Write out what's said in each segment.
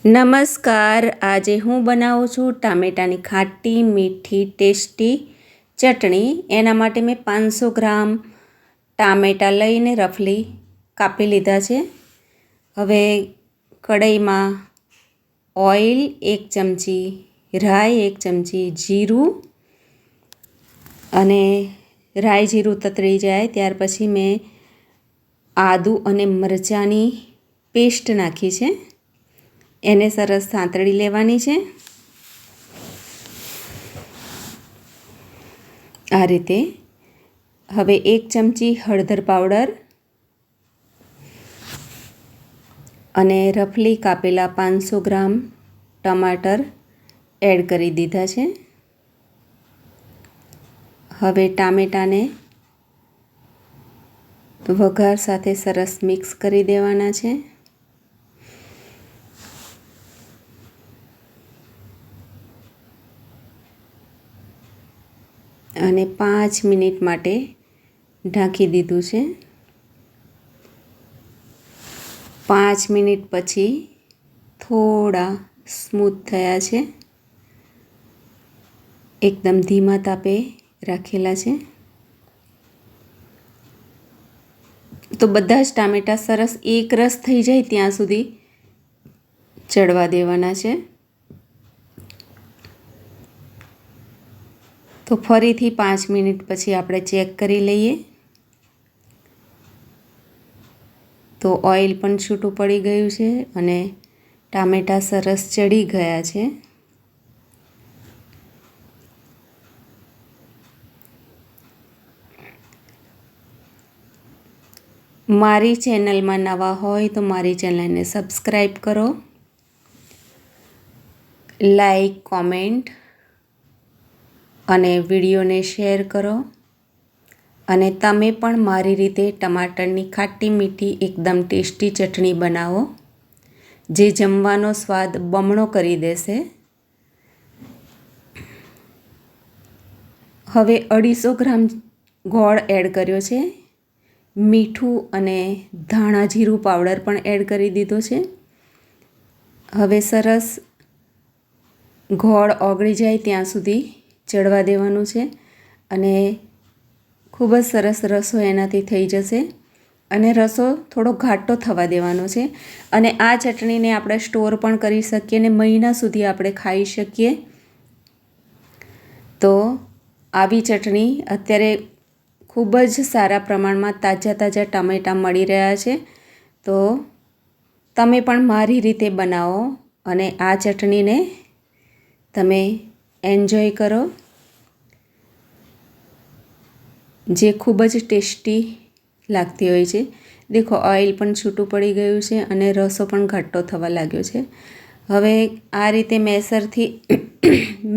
નમસ્કાર, આજે હું બનાવું છું ટામેટાની ખાટી મીઠી ટેસ્ટી ચટણી. એના માટે મેં 500 ગ્રામ ટામેટા લઈને રફલી કાપી લીધા છે. હવે કઢાઈમાં ઓઇલ 1 ચમચી, રાઈ 1 ચમચી, જીરું, અને રાઈ જીરું તતળી જાય ત્યાર પછી મેં આદું અને મરચાંની પેસ્ટ નાખી છે. એને સરસ સાંતળી લેવાની છે. આ રીતે. હવે 1 ચમચી હળદર પાવડર અને રફલી કાપેલા 500 ગ્રામ ટમાટર એડ કરી દીધા છે. હવે ટામેટાને વઘાર સાથે સરસ મિક્સ કરી દેવાના છે. અને 5 મિનિટ માટે ઢાંકી દીધું છે. 5 મિનિટ પછી થોડા સ્મૂથ થયા છે. એકદમ ધીમા તાપે રાખેલા છે. તો બધા જ ટામેટાં સરસ એક રસ થઈ જાય ત્યાં સુધી ચડવા દેવાના છે. તો ફરીથી 5 મિનિટ પછી આપણે ચેક કરી લઈએ. તો ઓઇલ પણ છૂટું પડી ગયું છે અને ટામેટાં સરસ ચડી ગયા છે. મારી ચેનલમાં નવા હોય તો મારી ચેનલને સબસ્ક્રાઈબ કરો, લાઈક, કોમેન્ટ અને વિડીયોને શેર કરો. અને તમે પણ મારી રીતે ટમાટરની ખાટી મીઠી એકદમ ટેસ્ટી ચટણી બનાવો, જે જમવાનો સ્વાદ બમણો કરી દેશે. હવે 250 ગ્રામ ગોળ એડ કર્યો છે. મીઠું અને ધાણા જીરું પાવડર પણ એડ કરી દીધો છે. હવે સરસ ગોળ ઓગળી જાય ત્યાં સુધી ચડવા દેવાનું છે અને ખૂબ જ સરસ રસો એનાથી થઈ જશે. અને રસો થોડો ઘાટો થવા દેવાનો છે. અને આ ચટણીને આપણે સ્ટોર પણ કરી શકીએ અને મહિના સુધી આપણે ખાઈ શકીએ. તો આવી ચટણી અત્યારે ખૂબ જ સારા પ્રમાણમાં તાજા ટામેટાં મળી રહ્યા છે. તો તમે પણ મારી રીતે બનાવો અને આ ચટણીને તમે એન્જોય કરો, જે ખૂબ જ ટેસ્ટી લાગતી હોય છે. દેખો, ઓઇલ પણ છૂટું પડી ગયું છે અને રસો પણ ઘાટો થવા લાગ્યો છે. હવે આ રીતે મેસરથી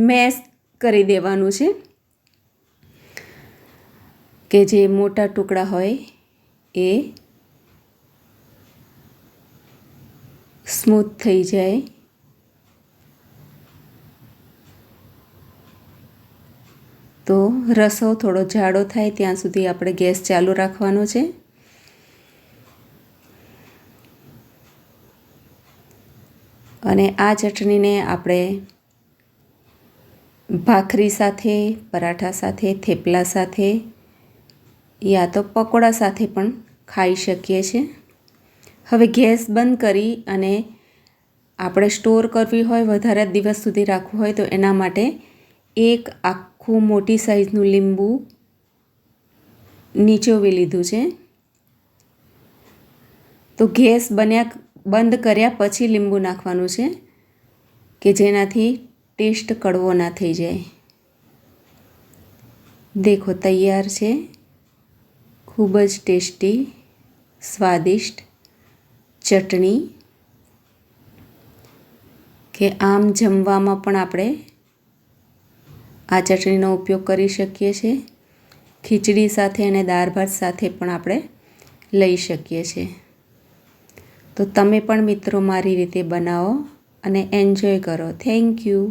મેશ કરી દેવાનું છે કે જે મોટા ટુકડા હોય એ સ્મૂથ થઈ જાય. તો રસો થોડો જાડો થાય ત્યાં સુધી આપણે ગેસ ચાલુ રાખવાનો છે. અને આ ચટણીને આપણે ભાખરી સાથે, પરાઠા સાથે, થેપલા સાથે યા તો પકોડા સાથે પણ ખાઈ શકીએ છીએ. હવે ગેસ બંધ કરી અને આપણે સ્ટોર કરવી હોય, વધારે દિવસ સુધી રાખવું હોય તો એના માટે એક આખું મોટી સાઈઝનું લીંબુ નીચોવી લીધું છે. તો ગેસ બંધ કર્યા પછી લીંબુ નાખવાનું છે કે જેનાથી ટેસ્ટ કડવો ના થઈ જાય. દેખો, તૈયાર છે ખૂબ જ ટેસ્ટી સ્વાદિષ્ટ ચટણી, કે આમ જમવામાં પણ આપણે આ ચટણીનો ઉપયોગ કરી શકીએ છીએ. ખીચડી સાથે અને દાળ ભાત સાથે પણ આપણે લઈ શકીએ છીએ. તો તમે પણ મિત્રો મારી રીતે બનાવો અને એન્જોય કરો. Thank you.